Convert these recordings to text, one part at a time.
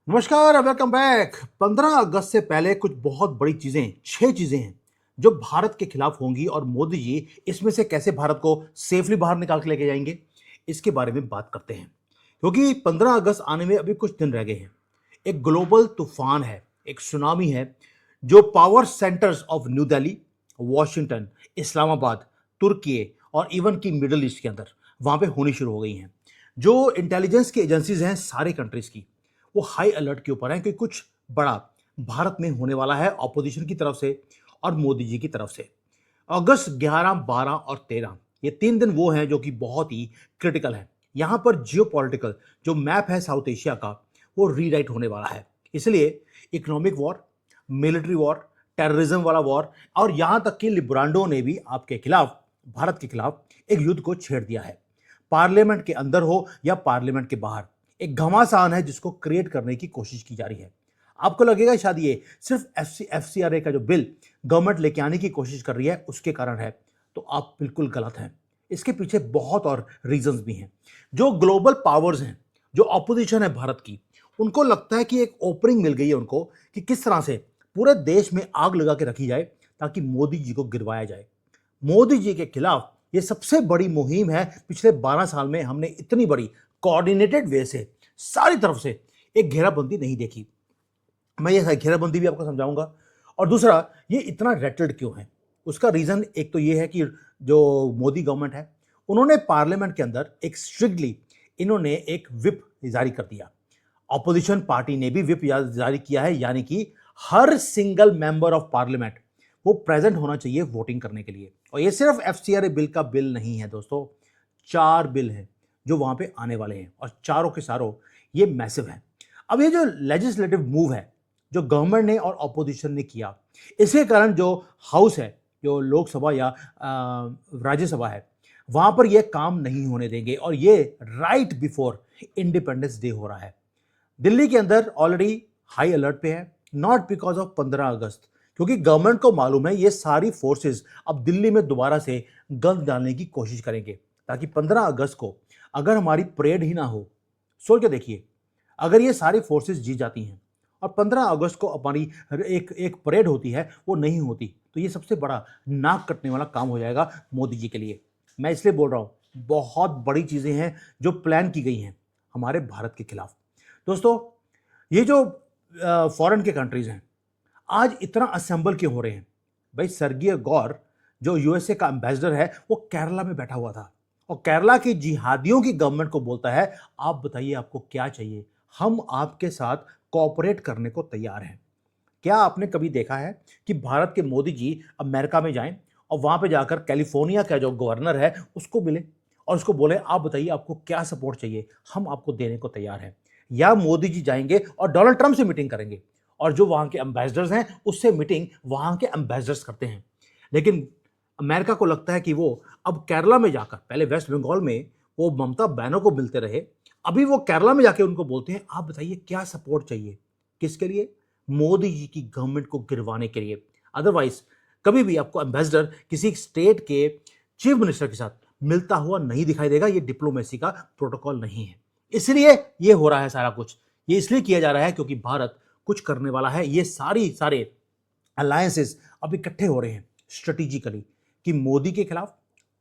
नमस्कार, welcome back. 15 अगस्त से पहले कुछ बहुत बड़ी चीजें, 6 चीजें हैं जो भारत के खिलाफ होंगी और मोदी जी इसमें से कैसे भारत को सेफली बाहर निकाल के लेके जाएंगे, इसके बारे में बात करते हैं। क्योंकि 15 अगस्त आने में अभी कुछ दिन रह गए हैं। एक ग्लोबल तूफान है, एक सुनामी है जो power centres of New Delhi, Washington, Islamabad, तुर्की और इवन की मिडल ईस्ट के अंदर वहां पे होनी शुरू हो गई हैं। जो इंटेलिजेंस की एजेंसीज हैं सारे कंट्रीज की, वो हाई अलर्ट के ऊपर हैं कि कुछ बड़ा भारत में होने वाला है, ऑपोजिशन की तरफ से और मोदी जी की तरफ से। अगस्त 11, 12 और 13 ये 3 दिन वो हैं जो कि बहुत ही क्रिटिकल हैं। यहां पर जियोपॉलिटिकल जो मैप है साउथ एशिया का, वो रीराइट होने वाला है। इसलिए economic war, military war, terrorism वाला वॉर और यहां तक कि लिब्रांडो ने भी आपके खिलाफ, भारत के खिलाफ एक युद्ध को छेड़ दिया है। पार्लियामेंट के अंदर हो या पार्लियामेंट के बाहर, एक घमासान है जिसको क्रिएट करने की कोशिश की जा रही है। आपको लगेगा शायद ये सिर्फ एफसीआरए का जो बिल गवर्नमेंट लेके आने की कोशिश कर रही है उसके कारण है, तो आप बिल्कुल गलत हैं। इसके पीछे बहुत और रीजंस भी हैं। जो ग्लोबल पावर्स हैं, जो ऑपोजिशन है भारत की, उनको लगता है कि एक ओपनिंग मिल गई है उनको कि किस तरह से पूरे देश में आग लगा के रखी जाए ताकि मोदी जी को गिरवाया जाए। मोदी जी के खिलाफ ये सबसे बड़ी मुहिम है। पिछले 12 साल में हमने इतनी बड़ी कोऑर्डिनेटेड वे से सारी तरफ से एक घेराबंदी नहीं देखी। मैं ये घेराबंदी भी आपको समझाऊंगा। और दूसरा, ये इतना रेटल्ड क्यों है, उसका रीजन एक तो ये है कि जो मोदी गवर्नमेंट है, उन्होंने पार्लियामेंट के अंदर एक स्ट्रिक्टली इन्होंने एक विप जारी कर दिया। ऑपोजिशन पार्टी ने भी विप जारी किया है, यानी कि हर सिंगल मेंबर ऑफ पार्लियामेंट वो प्रेजेंट होना चाहिए वोटिंग करने के लिए। और ये सिर्फ एफसीआरए बिल का बिल नहीं है दोस्तों, 4 बिल हैं जो वहां पे आने वाले हैं और चारों के चारों ये मैसिव है। अब ये जो लेजिस्लेटिव मूव है जो गवर्नमेंट ने और ऑपोजिशन ने किया, इसके कारण जो हाउस है, जो लोकसभा या राज्यसभा है, वहां पर ये काम नहीं होने देंगे। और ये राइट बिफोर इंडिपेंडेंस डे हो रहा है। दिल्ली के अंदर ऑलरेडी हाई अलर्ट पे है, नॉट बिकॉज ऑफ 15 अगस्त, क्योंकि गवर्नमेंट को मालूम है ये सारी फोर्सेस अब दिल्ली में दोबारा से गन डालने की कोशिश करेंगे ताकि 15 अगस्त को अगर हमारी परेड ही ना हो। सोच के देखिए, अगर ये सारी फोर्सेस जीत जाती हैं और 15 अगस्त को हमारी एक एक परेड होती है, वो नहीं होती, तो ये सबसे बड़ा नाक कटने वाला काम हो जाएगा मोदी जी के लिए। मैं इसलिए बोल रहा हूं, बहुत बड़ी चीजें हैं जो प्लान की गई हैं हमारे भारत के खिलाफ। दोस्तों, ये जो फॉरेन के कंट्रीज हैं आज इतना असेंबल क्यों हो रहे हैं? भाई, स्वर्गीय गौर जो यूएसए का एम्बेसडर है, वो केरला में बैठा हुआ था और केरला की जिहादियों की गवर्नमेंट को बोलता है, आप बताइए आपको क्या चाहिए, हम आपके साथ कोऑपरेट करने को तैयार हैं। क्या आपने कभी देखा है कि भारत के मोदी जी अमेरिका में जाएं और वहां पे जाकर कैलिफोर्निया का जो गवर्नर है उसको मिले और उसको बोले, आप बताइए आपको क्या सपोर्ट चाहिए, हम आपको देने को तैयार हैं? या मोदी जी जाएंगे और डोनाल्ड ट्रंप से मीटिंग करेंगे और जो वहां के एम्बेसडर्स हैं उससे मीटिंग वहां के एम्बेसडर्स करते हैं। लेकिन अमेरिका को लगता है कि वो अब केरला में जाकर, पहले वेस्ट बंगाल में वो ममता बनर्जी को मिलते रहे, अभी वो केरला में जाके उनको बोलते हैं, आप बताइए क्या सपोर्ट चाहिए। किसके लिए? मोदी जी की गवर्नमेंट को गिरवाने के लिए। अदरवाइज कभी भी आपको एम्बेसडर किसी स्टेट के चीफ मिनिस्टर के साथ मिलता हुआ नहीं दिखाई देगा। ये डिप्लोमेसी का प्रोटोकॉल नहीं है। इसलिए ये हो रहा है सारा कुछ। ये इसलिए किया जा रहा है क्योंकि भारत कुछ करने वाला है। ये सारे अलायंसेस अब इकट्ठे हो रहे हैं स्ट्रेटेजिकली कि मोदी के खिलाफ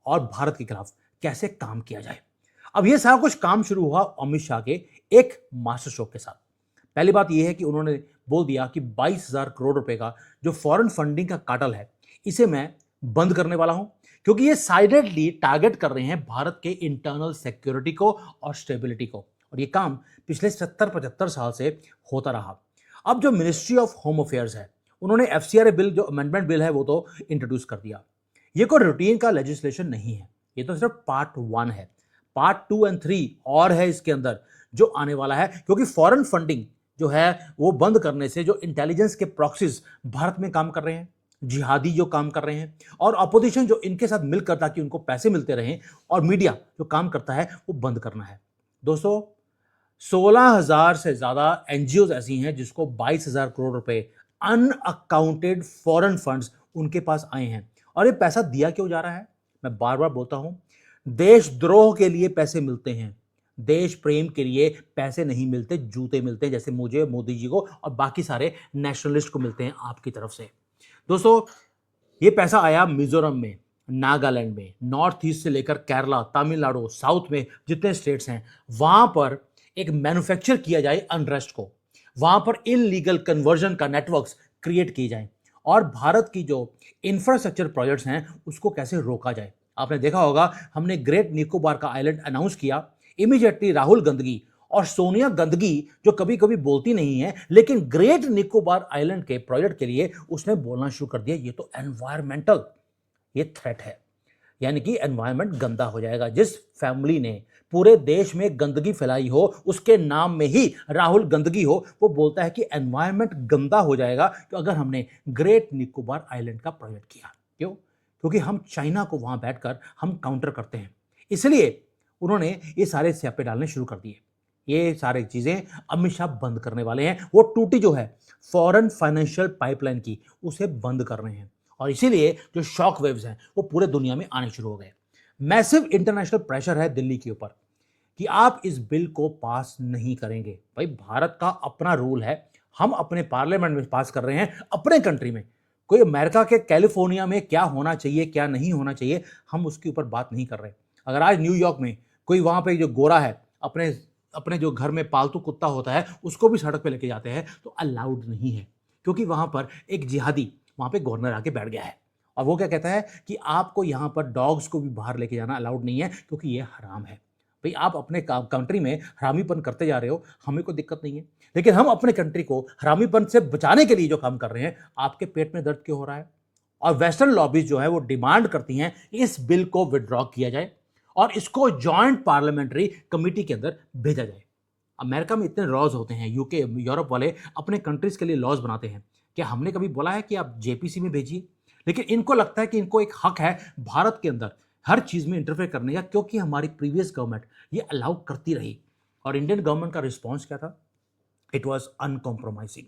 और भारत के खिलाफ कैसे काम किया जाए। अब ये सारा कुछ काम शुरू हुआ अमित शाह के एक मास्टर स्ट्रोक के साथ। पहली बात यह है कि उन्होंने बोल दिया कि 22,000 करोड़ रुपए का जो फॉरेन फंडिंग का काटल है, इसे मैं बंद करने वाला हूं, क्योंकि ये साइडेडली टारगेट कर रहे हैं भारत के इंटरनल सिक्योरिटी को और स्टेबिलिटी को। और ये काम पिछले 70-75 साल से होता रहा। अब जो मिनिस्ट्री ऑफ होम अफेयर्स है, उन्होंने एफसीआरए बिल, जो अमेंडमेंट बिल है, वो तो इंट्रोड्यूस कर दिया। ये कोई रूटीन का लेजिस्लेशन नहीं है, ये तो सिर्फ पार्ट 1 है। पार्ट 2 और 3 और है इसके अंदर जो आने वाला है, क्योंकि फॉरेन फंडिंग जो है वो बंद करने से जो इंटेलिजेंस के प्रॉक्सीज भारत में काम कर रहे हैं, जिहादी जो काम कर रहे हैं और अपोजिशन जो इनके साथ मिलकर ताकि उनको पैसे मिलते रहें, और मीडिया जो काम करता है, वो बंद करना है। दोस्तों, 16,000 से ज्यादा एनजीओ ऐसी हैं जिसको 22,000 करोड़ रुपए अनअकाउंटेड फॉरेन फंड्स उनके पास आए हैं। और ये पैसा दिया क्यों जा रहा है? मैं बार बार बोलता हूं, देशद्रोह के लिए पैसे मिलते हैं, देश प्रेम के लिए पैसे नहीं मिलते, जूते मिलते हैं, जैसे मुझे, मोदी जी को और बाकी सारे नेशनलिस्ट को मिलते हैं आपकी तरफ से। दोस्तों, ये पैसा आया मिजोरम में, नागालैंड में, नॉर्थ ईस्ट से लेकर केरला, तमिलनाडु, साउथ में जितने स्टेट्स हैं, वहां पर एक मैन्युफैक्चर किया जाए अनरेस्ट को, वहां पर इनलीगल कन्वर्जन का नेटवर्क्स क्रिएट किए जाएं और भारत की जो इंफ्रास्ट्रक्चर प्रोजेक्ट्स हैं उसको कैसे रोका जाए। आपने देखा होगा, हमने ग्रेट निकोबार का आइलैंड अनाउंस किया, इमीडिएटली राहुल गंदगी और सोनिया गंदगी, जो कभी कभी बोलती नहीं है, लेकिन ग्रेट निकोबार आइलैंड के प्रोजेक्ट के लिए उसने बोलना शुरू कर दिया, ये तो एनवायरमेंटल ये थ्रेट है, यानी कि एनवायरमेंट गंदा हो जाएगा। जिस फैमिली ने पूरे देश में गंदगी फैलाई हो, उसके नाम में ही राहुल गंदगी हो, वो बोलता है कि एनवायरमेंट गंदा हो जाएगा तो अगर हमने ग्रेट निकोबार आइलैंड का प्रोजेक्ट किया। क्यों? क्योंकि हम चाइना को वहां बैठकर हम काउंटर करते हैं, इसलिए उन्होंने ये सारे स्यापे डालने शुरू कर दिए। ये सारी चीजें अमित शाह बंद करने वाले हैं। वो टूटी जो है फॉरेन फाइनेंशियल पाइपलाइन की, उसे बंद कर रहे हैं और इसीलिए जो शॉक वेव्स हैं वो पूरे दुनिया में आने शुरू हो गए। मैसिव इंटरनेशनल प्रेशर है दिल्ली के ऊपर कि आप इस बिल को पास नहीं करेंगे। भाई, भारत का अपना रूल है, हम अपने पार्लियामेंट में पास कर रहे हैं, अपने कंट्री में। कोई अमेरिका के कैलिफोर्निया में क्या होना चाहिए क्या नहीं होना चाहिए, हम उसके ऊपर बात नहीं कर रहे। अगर आज न्यूयॉर्क में कोई वहां पे जो गोरा है अपने अपने जो घर में पालतू कुत्ता होता है उसको भी सड़क पे लेके जाते हैं तो अलाउड नहीं है, क्योंकि वहां पर एक जिहादी वहां पे गवर्नर आके बैठ गया है और वो क्या कहता है कि आपको यहां पर डॉग्स को भी बाहर लेके जाना अलाउड नहीं है क्योंकि ये हराम है। भाई, आप अपने कंट्री में हरामीपन करते जा रहे हो, हमें कोई दिक्कत नहीं है, लेकिन हम अपने कंट्री को हरामीपन से बचाने के लिए जो काम कर रहे हैं, आपके पेट में दर्द क्यों हो रहा है? और वेस्टर्न लॉबीज जो है वो डिमांड करती हैं इस बिल को विड्रॉ किया जाए और इसको जॉइंट पार्लियामेंट्री कमेटी के अंदर भेजा जाए। अमेरिका में इतने लॉज होते हैं, यूके यूरोप वाले अपने कंट्रीज के लिए लॉज बनाते हैं, क्या हमने कभी बोला है कि आप जेपीसी में भेजिए? लेकिन इनको लगता है कि इनको एक हक है भारत के अंदर हर चीज में इंटरफेयर करने का, क्योंकि हमारी प्रीवियस गवर्नमेंट ये अलाउ करती रही। और इंडियन गवर्नमेंट का रिस्पॉन्स क्या था? It was uncompromising.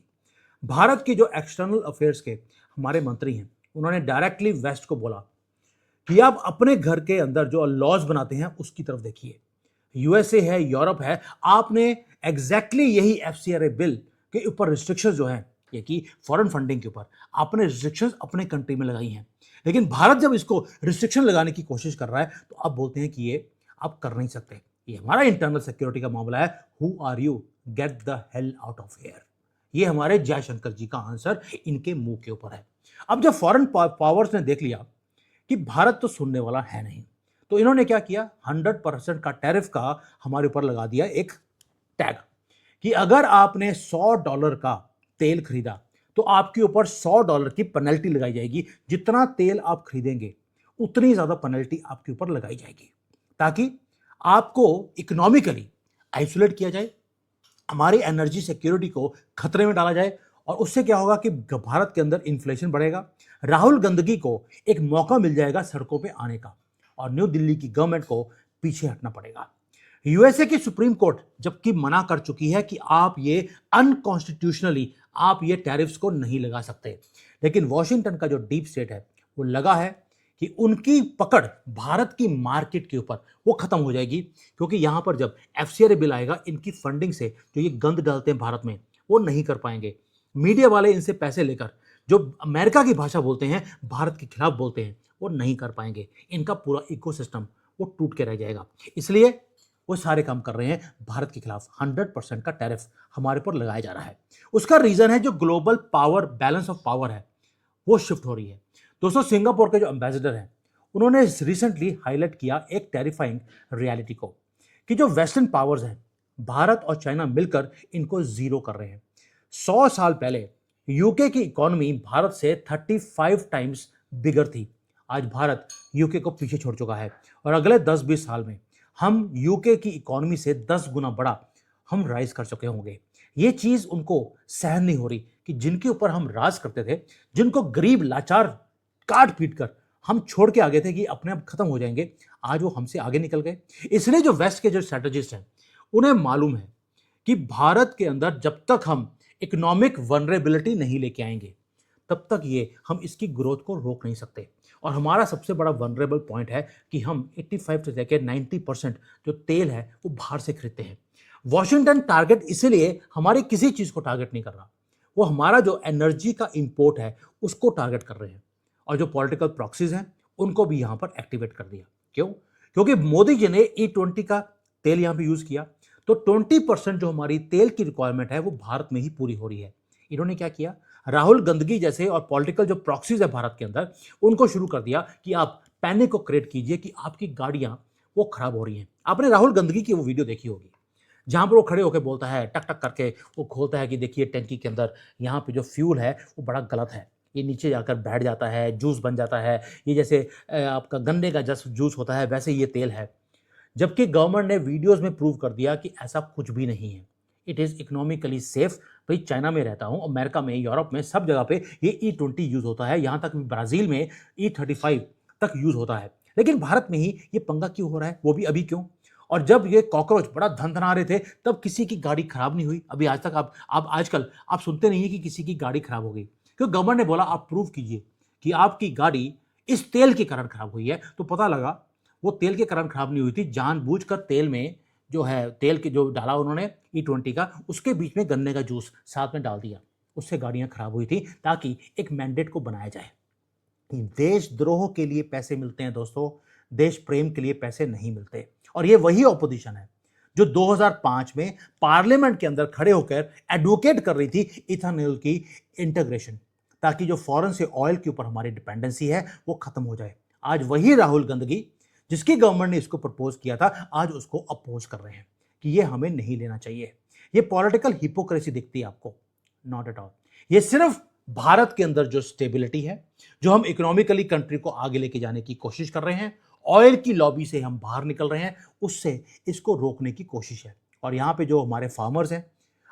भारत के जो एक्सटर्नल अफेयर्स के हमारे मंत्री हैं, उन्होंने डायरेक्टली वेस्ट को बोला कि आप अपने घर के अंदर जो लॉज बनाते हैं उसकी तरफ देखिए। यूएसए है, यूरोप है, आपने एग्जैक्टली यही एफसीआरए बिल के ऊपर रिस्ट्रिक्शंस जो है, ये कि फॉरेन फंडिंग के ऊपर आपने रिस्ट्रिक्शंस अपने कंट्री में लगाई हैं, लेकिन भारत जब इसको रिस्ट्रिक्शन लगाने की कोशिश कर रहा है तो आप बोलते हैं कि ये आप कर नहीं सकते, ये हमारा इंटरनल सिक्योरिटी का मामला है, who are you, get the hell out of here. ये हमारे जयशंकर जी का आंसर इनके मुंह के ऊपर है। अब जब फॉरेन पावर्स ने देख लिया कि भारत तो सुनने वाला है नहीं, तो इन्होंने क्या किया, 100% का टैरिफ का हमारे ऊपर लगा दिया एक टैग कि अगर आपने $100 का तेल खरीदा तो आपके ऊपर $100 की पेनल्टी लगाई जाएगी। जितना तेल आप खरीदेंगे उतनी ज्यादा पेनल्टी आपके ऊपर लगाई जाएगी, ताकि आपको इकोनॉमिकली आइसोलेट किया जाए, हमारी एनर्जी सिक्योरिटी को खतरे में डाला जाए। और उससे क्या होगा कि भारत के अंदर इन्फ्लेशन बढ़ेगा, राहुल गंदगी को एक मौका मिल जाएगा सड़कों पे आने का और न्यू दिल्ली की गवर्नमेंट को पीछे हटना पड़ेगा। यूएसए की सुप्रीम कोर्ट जबकि मना कर चुकी है कि आप ये अनकॉन्स्टिट्यूशनली आप ये टैरिफ्स को नहीं लगा सकते, लेकिन वॉशिंगटन का जो डीप स्टेट है वो लगा है कि उनकी पकड़ भारत की मार्केट के ऊपर वो खत्म हो जाएगी, क्योंकि यहां पर जब एफसीआरए बिल आएगा, इनकी फंडिंग से जो ये गंद डालते हैं भारत में वो नहीं कर पाएंगे। मीडिया वाले इनसे पैसे लेकर जो अमेरिका की भाषा बोलते हैं, भारत के खिलाफ बोलते हैं, वो नहीं कर पाएंगे। इनका पूरा इकोसिस्टम वो टूट के रह जाएगा। इसलिए वो सारे काम कर रहे हैं भारत के खिलाफ। 100% का टैरिफ हमारे पर लगाया जा रहा है। उसका रीजन है जो global power balance of power है वो शिफ्ट हो रही है। दोस्तों, सिंगापुर के जो एम्बेसडर हैं उन्होंने रिसेंटली हाईलाइट किया एक टेरिफाइंग रियलिटी को कि जो वेस्टर्न पावर्स हैं, भारत और चाइना मिलकर इनको जीरो कर रहे हैं। 100 साल पहले यूके की इकोनॉमी भारत से 35 टाइम्स बिगर थी। आज भारत यूके को पीछे छोड़ चुका है और अगले 10-20 साल में हम यूके की इकोनॉमी से 10 गुना बड़ा हम राइज कर चुके होंगे। ये चीज उनको सहन नहीं हो रही कि जिनके ऊपर हम राज करते थे, जिनको गरीब लाचार काट पीट कर हम छोड़ के आगे थे कि अपने आप खत्म हो जाएंगे, आज वो हमसे आगे निकल गए। इसलिए जो वेस्ट के जो स्ट्रेटेजिस्ट हैं उन्हें मालूम है कि भारत के अंदर जब तक हम इकोनॉमिक वनरेबिलिटी नहीं लेके आएंगे तब तक ये हम इसकी ग्रोथ को रोक नहीं सकते। और हमारा सबसे बड़ा वनरेबल पॉइंट है कि हम 85 से लेकर 90% जो तेल है वो बाहर से खरीदते हैं। वॉशिंगटन टारगेट इसलिए हमारी किसी चीज को टारगेट नहीं कर रहा, वो हमारा जो एनर्जी का इंपोर्ट है उसको टारगेट कर रहे हैं। और जो पॉलिटिकल प्रॉक्सीज हैं उनको भी यहां पर एक्टिवेट कर दिया। क्यों? क्योंकि मोदी जी ने E20 का तेल यहां पे यूज किया, तो 20% जो हमारी तेल की रिक्वायरमेंट है वो भारत में ही पूरी हो रही है। इन्होंने क्या किया, राहुल गंदगी जैसे और पॉलिटिकल जो प्रॉक्सीज है भारत के अंदर, उनको शुरू कर दिया कि आप पैनिक को क्रिएट कीजिए कि आपकी गाड़ियां वो खराब हो रही हैं। आपने राहुल गंदगी की वो वीडियो देखी होगी जहां पर वो खड़े होकर बोलता है, टक टक करके वो खोलता है कि देखिए टैंकी के अंदर यहाँ पे जो फ्यूल है वो बड़ा गलत है, ये नीचे जाकर बैठ जाता है, जूस बन जाता है, ये जैसे आपका गन्ने का जस जूस होता है वैसे ये तेल है। जबकि गवर्नमेंट ने वीडियोस में प्रूव कर दिया कि ऐसा कुछ भी नहीं है। It is economically safe. भाई चाइना में रहता हूं, अमेरिका में, यूरोप में, सब जगह पे ये E20 यूज होता है, यहां तक ब्राजील में E35 तक यूज होता है। लेकिन भारत में ही ये पंगा क्यों हो रहा है, वो भी अभी क्यों? और जब ये कॉकरोच बड़ा धनधना रहे थे तब किसी की गाड़ी खराब नहीं हुई। अभी आज तक आप आजकल आप सुनते नहीं है कि किसी की गाड़ी खराब हो गई, क्योंकि गवर्नमेंट ने बोला आप प्रूव कीजिए कि आपकी गाड़ी इस तेल के कारण खराब हुई है। तो पता लगा वो तेल के कारण खराब नहीं हुई थी, जानबूझकर तेल में जो है तेल के जो डाला उन्होंने E20 का, उसके बीच में गन्ने का जूस साथ में डाल दिया, उससे गाड़ियां खराब हुई थी, ताकि एक मैंडेट को बनाया जाए। देशद्रोह के लिए पैसे मिलते हैं दोस्तों, देश प्रेम के लिए पैसे नहीं मिलते। और ये वही ऑपोजिशन है जो 2005 में पार्लियामेंट के अंदर खड़े होकर एडवोकेट कर रही थी इथेनॉल की इंटीग्रेशन, ताकि जो फॉरेन से ऑयल के ऊपर हमारी डिपेंडेंसी है वो खत्म हो जाए। आज वही राहुल गंदगी जिसकी गवर्नमेंट ने इसको प्रपोज किया था, आज उसको अपोज कर रहे हैं कि ये हमें नहीं लेना चाहिए। ये पॉलिटिकल हिपोक्रेसी दिखती है आपको? Not at all. ये सिर्फ भारत के अंदर जो स्टेबिलिटी है, जो हम इकोनॉमिकली कंट्री को आगे लेके जाने की कोशिश कर रहे हैं, ऑयल की लॉबी से हम बाहर निकल रहे हैं, उससे इसको रोकने की कोशिश है। और यहां पे जो हमारे फार्मर्स हैं,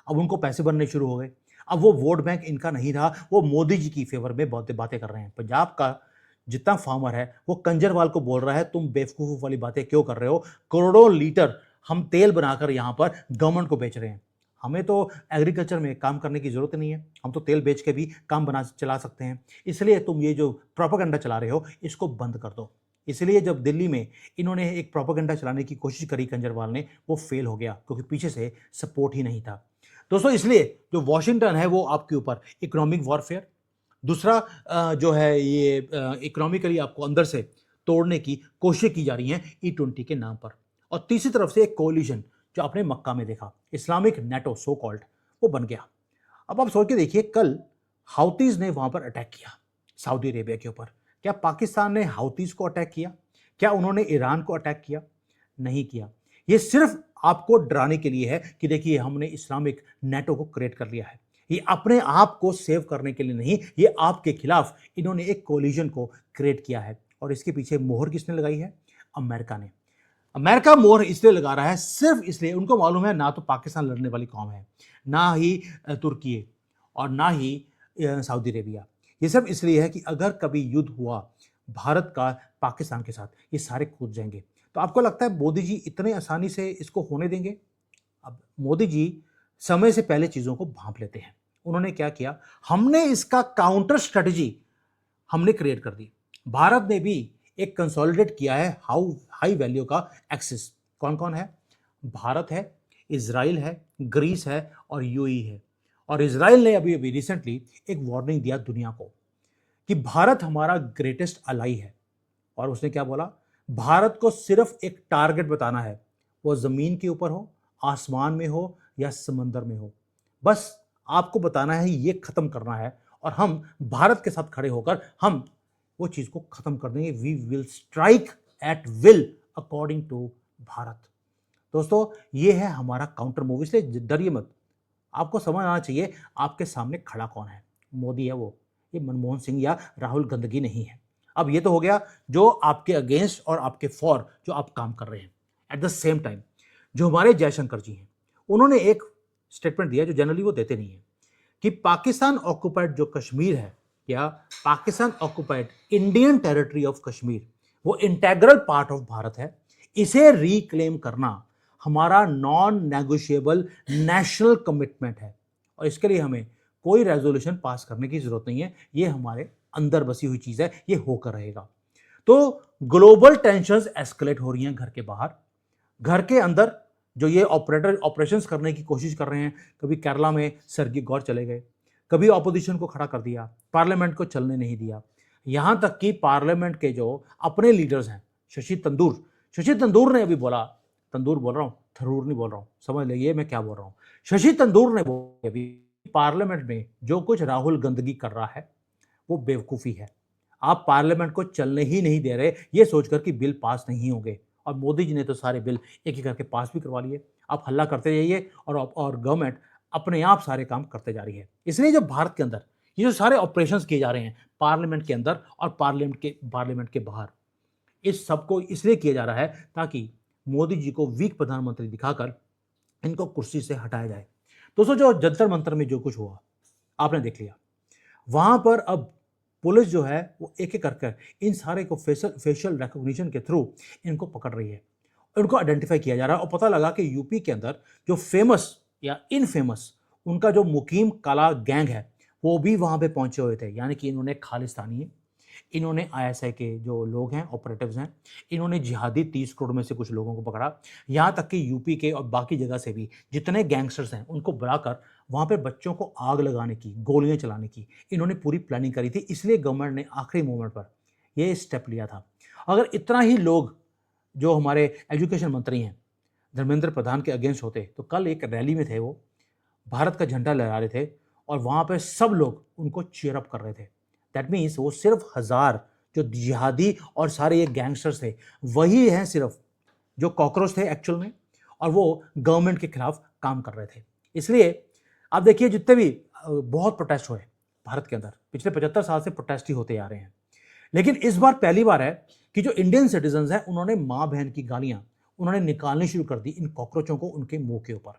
अब उनको पैसे बनने शुरू हो गए। अब वो वोट बैंक इनका नहीं रहा, वो मोदी जी की फेवर में बहुत बातें कर रहे हैं। पंजाब का जितना फार्मर है वो कंजरवाल को बोल रहा है, तुम बेवकूफ वाली बातें क्यों कर रहे हो, करोड़ों लीटर हम तेल बनाकर यहां पर गवर्नमेंट को बेच रहे हैं, हमें तो एग्रीकल्चर में काम करने की जरूरत नहीं है, हम तो तेल बेच के भी काम बना चला सकते हैं, इसलिए तुम ये जो प्रोपेगेंडा चला रहे हो इसको बंद कर दो। इसलिए जब दिल्ली में इन्होंने एक प्रोपेगेंडा चलाने की कोशिश करी केजरीवाल ने, वो फेल हो गया, क्योंकि पीछे से सपोर्ट ही नहीं था दोस्तों। इसलिए जो वॉशिंगटन है वो आपके ऊपर इकोनॉमिक वॉरफेयर, दूसरा जो है ये इकोनॉमिकली आपको अंदर से तोड़ने की कोशिश की जा रही है E20 के नाम पर, और तीसरी तरफ से एक कोलिशन जो आपने मक्का में देखा, इस्लामिक नेटो सो कॉल्ड, वो बन गया। अब आप सोच के देखिए, कल हाउतीज ने वहां पर अटैक किया सऊदी अरेबिया के ऊपर। क्या पाकिस्तान ने हाउतीज को अटैक किया? क्या उन्होंने ईरान को अटैक किया? नहीं किया। ये सिर्फ आपको डराने के लिए है कि देखिए हमने इस्लामिक नेटो को क्रिएट कर लिया है। ये अपने आप को सेव करने के लिए नहीं, ये आपके खिलाफ इन्होंने एक कोलिजन को क्रिएट किया है। और इसके पीछे मोहर किसने लगाई है? अमेरिका ने। अमेरिका मोहर इसलिए लगा रहा है, सिर्फ इसलिए, उनको मालूम है ना तो पाकिस्तान लड़ने वाली कौम है, ना ही तुर्की है, और ना ही सऊदी अरेबिया। ये सब इसलिए है कि अगर कभी युद्ध हुआ भारत का पाकिस्तान के साथ, ये सारे कूद जाएंगे। तो आपको लगता है मोदी जी इतने आसानी से इसको होने देंगे? अब मोदी जी समय से पहले चीजों को भांप लेते हैं। उन्होंने क्या किया, हमने इसका काउंटर स्ट्रेटजी हमने क्रिएट कर दी। भारत ने भी एक कंसोलिडेट किया है हाई वैल्यू का एक्सेस। कौन कौन है? भारत है, इजराइल है, ग्रीस है और यूएई है। और इजराइल ने अभी अभी रिसेंटली एक वार्निंग दिया दुनिया को कि भारत हमारा ग्रेटेस्ट अलाई है। और उसने क्या बोला, भारत को सिर्फ एक टारगेट बताना है, वो जमीन के ऊपर हो, आसमान में हो या समंदर में हो, बस आपको बताना है, ये खत्म करना है। और हम भारत के साथ खड़े होकर हम वो चीज को खत्म कर देंगे। We will strike at will according to Bharat. दोस्तों ये है हमारा काउंटर मूव, इसलिए डरिए मत। आपको समझ आना चाहिए आपके सामने खड़ा कौन है। मोदी है वो, ये मनमोहन सिंह या राहुल गंदगी नहीं है। अब ये तो हो गया जो आपके अगेंस्ट और आपके फॉर जो आप काम कर रहे हैं। एट द सेम टाइम जो हमारे जयशंकर जी हैं, उन्होंने एक स्टेटमेंट दिया जो जनरली वो देते नहीं है, कि पाकिस्तान ऑक्युपाइड जो कश्मीर है, या Pakistan occupied Indian territory of Kashmir, वो इंटेग्रल पार्ट ऑफ भारत है। इसे रिक्लेम करना हमारा नॉन नेगोशिएबल नेशनल कमिटमेंट है, और इसके लिए हमें कोई रेजोल्यूशन पास करने की जरूरत नहीं है। ये हमारे अंदर बसी हुई चीज है, ये होकर रहेगा। तो ग्लोबल टेंशंस एस्केलेट हो रही हैं घर के बाहर, घर के अंदर जो ये ऑपरेशंस करने की कोशिश कर रहे हैं। कभी केरला में सर्गी गौर चले गए, कभी ऑपोजिशन को खड़ा कर दिया, पार्लियामेंट को चलने नहीं दिया, यहां तक कि पार्लियामेंट के जो अपने लीडर्स हैं, शशि तंदूर ने अभी बोला, तंदूर बोल रहा हूं, थरूर नहीं बोल रहा हूं, समझ लीजिए मैं क्या बोल रहा हूं। शशि तंदूर ने बोला अभी पार्लियामेंट में जो कुछ राहुल गंदगी कर रहा है वो बेवकूफी है। आप पार्लियामेंट को चलने ही नहीं दे रहे ये सोचकर कि बिल पास नहीं होंगे, और मोदी जी ने तो सारे बिल एक एक करके पास भी करवा लिए। आप हल्ला करते जाइए और गवर्नमेंट अपने आप सारे काम करते जा रही है। इसलिए जो भारत के अंदर ये जो सारे ऑपरेशंस किए जा रहे हैं पार्लियामेंट के अंदर और पार्लियामेंट के बाहर, इस सबको इसलिए किया जा रहा है ताकि मोदी जी को वीक प्रधानमंत्री दिखाकर इनको कुर्सी से हटाया जाए। दोस्तों, जो जंतर मंतर में जो कुछ हुआ आपने देख लिया, वहां पर अब पुलिस जो है वो एक एक कर इन सारे को फेशियल रिकॉग्निशन के थ्रू इनको पकड़ रही है, इनको आइडेंटिफाई किया जा रहा है। और पता लगा कि यूपी के अंदर जो फेमस या इनफेमस उनका जो मुकीम काला गैंग है वो भी वहां पे पहुंचे हुए थे। यानी कि इन्होंने खालिस्तानी, इन्होंने आईएसआई के जो लोग हैं, ऑपरेटिव्स हैं, इन्होंने जिहादी 30 करोड़ में से कुछ लोगों को पकड़ा। यहाँ तक कि यूपी के और बाकी जगह से भी जितने गैंगस्टर्स हैं उनको बुलाकर वहाँ पे बच्चों को आग लगाने की, गोलियां चलाने की इन्होंने पूरी प्लानिंग करी थी। इसलिए गवर्नमेंट ने आखिरी मोमेंट पर यह स्टेप लिया था। अगर इतना ही लोग जो हमारे एजुकेशन मंत्री हैं धर्मेंद्र प्रधान के अगेंस्ट होते तो कल एक रैली में थे, वो भारत का झंडा लहरा रहे थे और वहाँ पे सब लोग उनको चीयर अप कर रहे थे। दैट मीन्स वो सिर्फ 1000 जो जिहादी और सारे ये गैंगस्टर्स थे वही हैं सिर्फ जो कॉकरोच थे एक्चुअल में, और वो गवर्नमेंट के खिलाफ काम कर रहे थे। इसलिए आप देखिए जितने भी बहुत प्रोटेस्ट हुए भारत के अंदर, पिछले 75 साल से प्रोटेस्ट ही होते आ रहे हैं, लेकिन इस बार पहली बार है कि जो इंडियन सिटीजन हैं उन्होंने माँ बहन की गालियां उन्होंने निकालनी शुरू कर दी इन कॉकरोचों को उनके मुंह के ऊपर।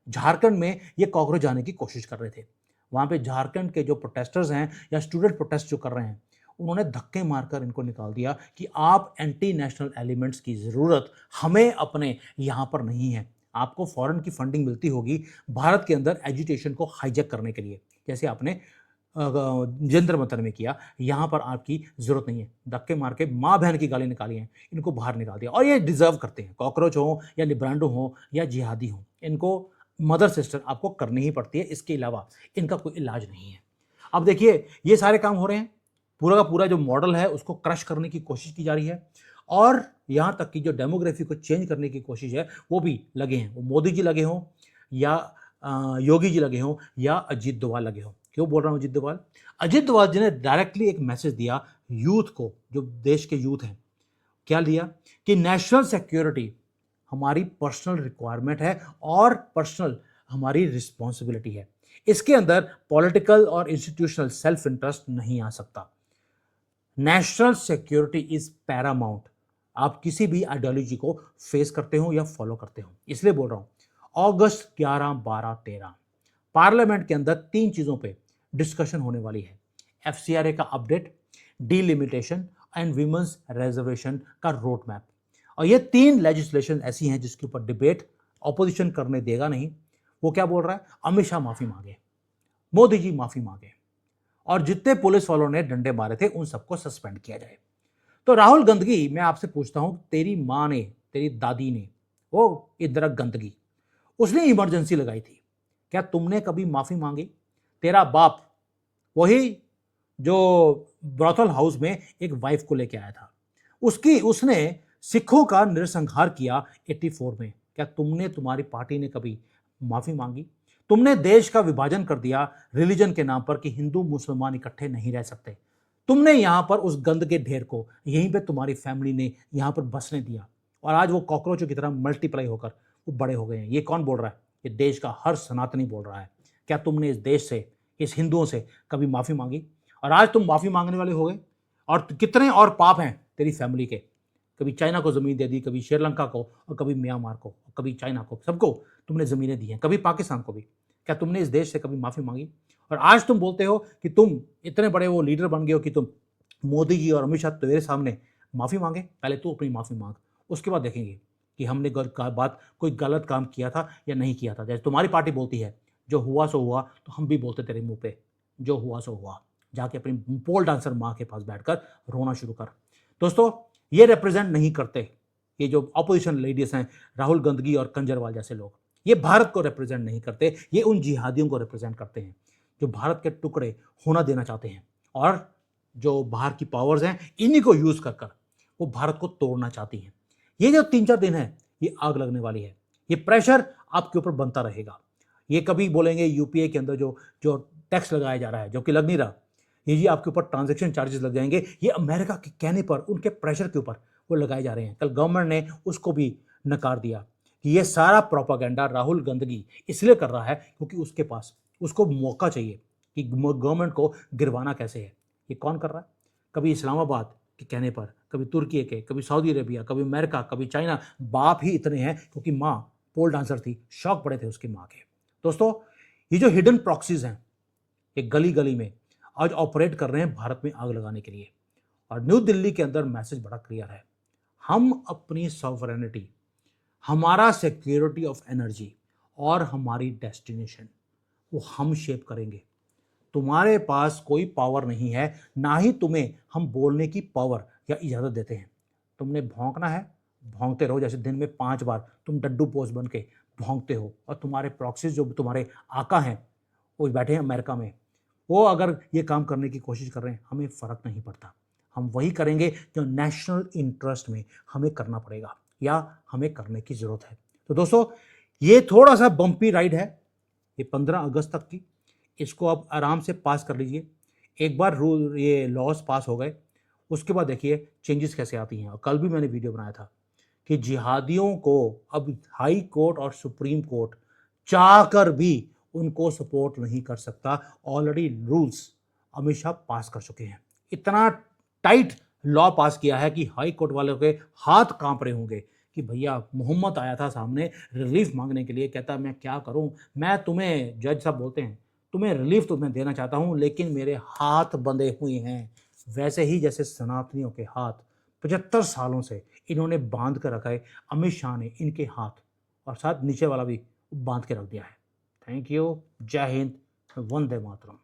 झारखंड में ये कॉकरोच जाने की कोशिश कर रहे थे। वहां पे झारखंड के जो प्रोटेस्टर्स हैं या स्टूडेंट प्रोटेस्ट जो कर रहे हैं उन्होंने धक्के मारकर इनको निकाल दिया कि आप एंटी नेशनल एलिमेंट्स की जरूरत हमें अपने यहां पर नहीं है। आपको फॉरेन की फंडिंग मिलती होगी भारत के अंदर एजुटेशन को हाईजैक करने के लिए, जैसे आपने जंतर मंतर में किया। यहां पर आपकी जरूरत नहीं है। धक्के मार के माँ बहन की गाली निकाली हैं, इनको बाहर निकाल दिया। और ये डिजर्व करते हैं, कॉकरोच हो या लिब्रांडो हो या जिहादी हो, इनको मदर सिस्टर आपको करनी ही पड़ती है। इसके अलावा इनका कोई इलाज नहीं है। अब देखिए ये सारे काम हो रहे हैं, पूरा का पूरा जो मॉडल है उसको क्रश करने की कोशिश की जा रही है, और यहां तक कि जो डेमोग्राफी को चेंज करने की कोशिश है वो भी लगे हैं। वो मोदी जी लगे हों या योगी जी लगे हों या अजीत डोभाल लगे हों। क्यों बोल रहा हूं अजीत डोभाल जी ने डायरेक्टली एक मैसेज दिया यूथ को, जो देश के यूथ हैं। क्या दिया कि नेशनल सिक्योरिटी हमारी पर्सनल रिक्वायरमेंट है और पर्सनल हमारी रिस्पॉन्सिबिलिटी है। इसके अंदर पॉलिटिकल और इंस्टीट्यूशनल सेल्फ इंटरेस्ट नहीं आ सकता। National security is Paramount. आप किसी भी आइडियोलॉजी को फेस करते हो या फॉलो करते हो। इसलिए बोल रहा हूं अगस्त 11, 12, 13 पार्लियामेंट के अंदर 3 चीजों पे डिस्कशन होने वाली है। एफसीआरए का update, delimitation and women's reservation का रोड मैप। और ये 3 लेजिस्लेशन ऐसी हैं जिसके ऊपर डिबेट ऑपोजिशन करने देगा नहीं। वो क्या बोल रहा है, अमित शाह माफी मांगे, मोदी जी माफी मांगे, और जितने पुलिस वालों ने डंडे मारे थे उन सबको सस्पेंड किया जाए। तो राहुल गंदगी, मैं आपसे पूछता हूं, तेरी मां ने, तेरी दादी ने, वो इंदिरा गंदगी, उसने इमरजेंसी लगाई थी, क्या तुमने कभी माफी मांगी? तेरा बाप वही जो ब्रॉथल हाउस में एक वाइफ को लेके आया था, उसने सिखों का नरसंहार किया 84 में, क्या तुमने, तुम्हारी पार्टी ने कभी माफी मांगी? तुमने देश का विभाजन कर दिया रिलीजन के नाम पर कि हिंदू मुसलमान इकट्ठे नहीं रह सकते। तुमने यहां पर उस गंद के ढेर को यहीं पे तुम्हारी फैमिली ने यहां पर बसने दिया, और आज वो कॉकरोचों की तरह मल्टीप्लाई होकर वो बड़े हो गए हैं। ये कौन बोल रहा है? ये देश का हर सनातनी बोल रहा है। क्या तुमने इस देश से, इस हिंदुओं से कभी माफी मांगी? और आज तुम माफी मांगने वाले हो गए। और कितने और पाप हैं तेरी फैमिली के, कभी चाइना को जमीन दे दी, कभी श्रीलंका को, और कभी म्यांमार को, और कभी चाइना को, सबको तुमने जमीनें दी हैं, कभी पाकिस्तान को भी। क्या तुमने इस देश से कभी माफी मांगी? और आज तुम बोलते हो कि तुम इतने बड़े वो लीडर बन गए हो कि तुम, मोदी जी और अमित शाह तेरे सामने माफी मांगे। पहले तू अपनी माफी मांग, उसके बाद देखेंगे कि हमने कोई गलत काम किया था या नहीं किया था। जैसे तुम्हारी पार्टी बोलती है जो हुआ सो हुआ, तो हम भी बोलते तेरे मुंह पे जो हुआ सो हुआ। जाके अपनी पोल डांसर माँ के पास बैठकर रोना शुरू कर। दोस्तों, ये रिप्रेजेंट नहीं करते, ये जो ऑपोजिशन लीडर्स हैं राहुल गांधी और कंजरवाल जैसे लोग, ये भारत को रिप्रेजेंट नहीं करते, ये उन जिहादियों को रिप्रेजेंट करते हैं जो भारत के टुकड़े होना देना चाहते हैं और जो बाहर की पावर्स हैं इन्हीं को यूज कर कर वो भारत को तोड़ना चाहती हैं। ये जो 3-4 दिन है ये आग लगने वाली है, ये प्रेशर आपके ऊपर बनता रहेगा। ये कभी बोलेंगे यूपीए के अंदर जो जो टैक्स लगाया जा रहा है जो कि लग नहीं रहा, ये जी आपके ऊपर ट्रांजैक्शन चार्जेस लग जाएंगे, ये अमेरिका के कहने पर उनके प्रेशर के ऊपर वो लगाए जा रहे हैं। कल गवर्नमेंट ने उसको भी नकार दिया कि ये सारा प्रोपागेंडा राहुल गांधी इसलिए कर रहा है क्योंकि उसके पास उसको मौका चाहिए कि गवर्नमेंट को गिरवाना कैसे है। ये कौन कर रहा है? कभी इस्लामाबाद के कहने पर, कभी तुर्की के, कभी सऊदी अरेबिया, कभी अमेरिका, कभी चाइना। बाप ही इतने हैं क्योंकि माँ पोल डांसर थी, शौक पड़े थे उसकी माँ के। दोस्तों, ये जो हिडन प्रॉक्सीज हैं ये गली गली में आज ऑपरेट कर रहे हैं भारत में आग लगाने के लिए। और न्यू दिल्ली के अंदर मैसेज बड़ा क्लियर है, हम अपनी सॉवरेनिटी, हमारा सिक्योरिटी ऑफ एनर्जी और हमारी डेस्टिनेशन वो हम शेप करेंगे। तुम्हारे पास कोई पावर नहीं है, ना ही तुम्हें हम बोलने की पावर या इजाज़त देते हैं। तुमने भौंकना है, भौंकते रहो, जैसे दिन में 5 बार तुम डड्डू पोस्ट बन के भौंकते हो। और तुम्हारे प्रॉक्सीज जो तुम्हारे आका हैं वो बैठे हैं अमेरिका में, वो अगर ये काम करने की कोशिश कर रहे हैं, हमें फ़र्क नहीं पड़ता। हम वही करेंगे जो नेशनल इंटरेस्ट में हमें करना पड़ेगा या हमें करने की ज़रूरत है। तो दोस्तों, ये थोड़ा सा बम्पी राइड है, ये 15 अगस्त तक की, इसको आप आराम से पास कर लीजिए। एक बार रूल ये लॉज पास हो गए उसके बाद देखिए चेंजेस कैसे आती हैं। और कल भी मैंने वीडियो बनाया था कि जिहादियों को अब हाई कोर्ट और सुप्रीम कोर्ट चाह कर भी उनको सपोर्ट नहीं कर सकता। ऑलरेडी रूल्स अमित शाह पास कर चुके हैं, इतना टाइट लॉ पास किया है कि हाई कोर्ट वालों के हाथ कांप रहे होंगे कि भैया मोहम्मद आया था सामने रिलीफ मांगने के लिए, कहता मैं क्या करूं, मैं तुम्हें, जज साहब बोलते हैं, तुम्हें रिलीफ तो मैं देना चाहता हूं लेकिन मेरे हाथ बंधे हुए हैं। वैसे ही जैसे सनातनियों के हाथ 75 सालों से इन्होंने बांध कर रखा है, अमित शाह ने इनके हाथ और साथ नीचे वाला भी बांध के रख दिया है। थैंक यू, जय हिंद, वंदे मातरम।